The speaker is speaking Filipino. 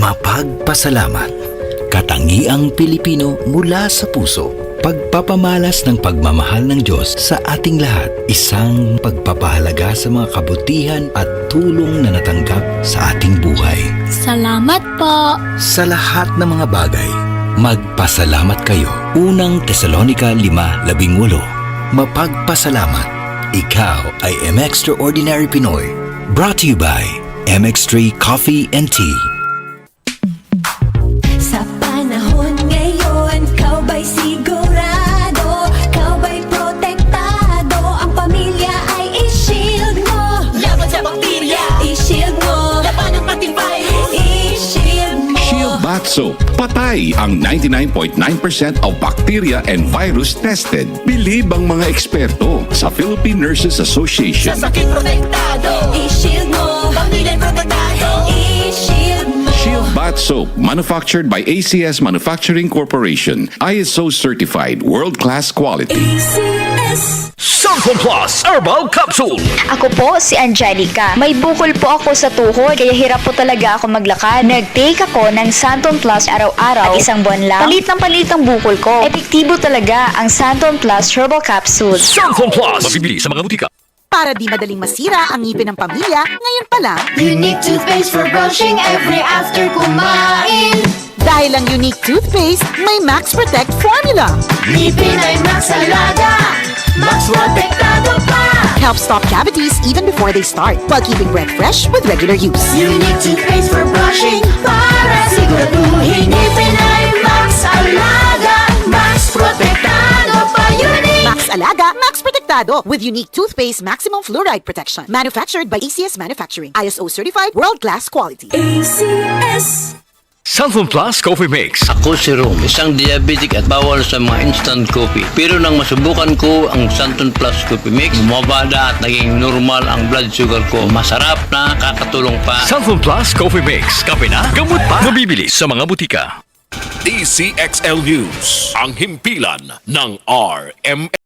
Mapagpasalamat. Katangiang Pilipino mula sa puso. Pagpapamalas ng pagmamahal ng Diyos sa ating lahat. Isang pagpapahalaga sa mga kabutihan at tulong na natanggap sa ating buhay. Salamat po. Sa lahat ng mga bagay, magpasalamat kayo. Unang Tesalonica 5:18. Mapagpasalamat. Ikaw ay M-Extraordinary Pinoy. Brought to you by MX3 Coffee and Tea. Sa panahon ngayon, kau ba'y sigurado? Kau ba'y protektado? Ang pamilya ay i-shield mo. Laban sa bakterya, i-shield mo. Laban ng pating virus, i-shield mo. Shield Bath Soap. Patay ang 99.9% of bacteria and virus tested. Bilib ang mga eksperto sa Philippine Nurses Association. Sa sakit protektado, i-shield mo. Pamilya protektado, i-shield mo. Shield Bath Soap, manufactured by ACS Manufacturing Corporation. ISO certified, world-class quality. ACS. Santon Plus Herbal Capsule. Ako po si Angelica. May bukol po ako sa tuhod, kaya hirap po talaga ako maglakad. Nag-take ako ng Santon Plus araw-araw at isang buwan lang. Palit ang bukol ko. Epektibo talaga ang Santon Plus Herbal Capsule. Santon Plus. Mabibili sa mga butika. Para di madaling masira ang ngipin ng pamilya, ngayon pa lang, Unique toothpaste for brushing every after kumain. dahil ang unique toothpaste, may Max Protect formula. Ngipin ay Max Alaga, Max Protektado pa. Helps stop cavities even before they start, while keeping breath fresh with regular use. Unique toothpaste for brushing para siguraduhin ngipin ay Max Alaga, Max Protektado pa. Unique. Max Alaga, Max Protectado with unique toothpaste maximum fluoride protection. Manufactured by ACS Manufacturing. ISO certified, world-class quality. ACS. Santon Plus Coffee Mix. Ako si Rom, isang diabetic at bawal sa mga instant coffee. Pero nang masubukan ko ang Santon Plus Coffee Mix, bumaba na at naging normal ang blood sugar ko. Masarap na, kakatulong pa. Santon Plus Coffee Mix. Kape na, gamot pa. Mabibili sa mga butika. DCXL News, ang himpilan ng RMN.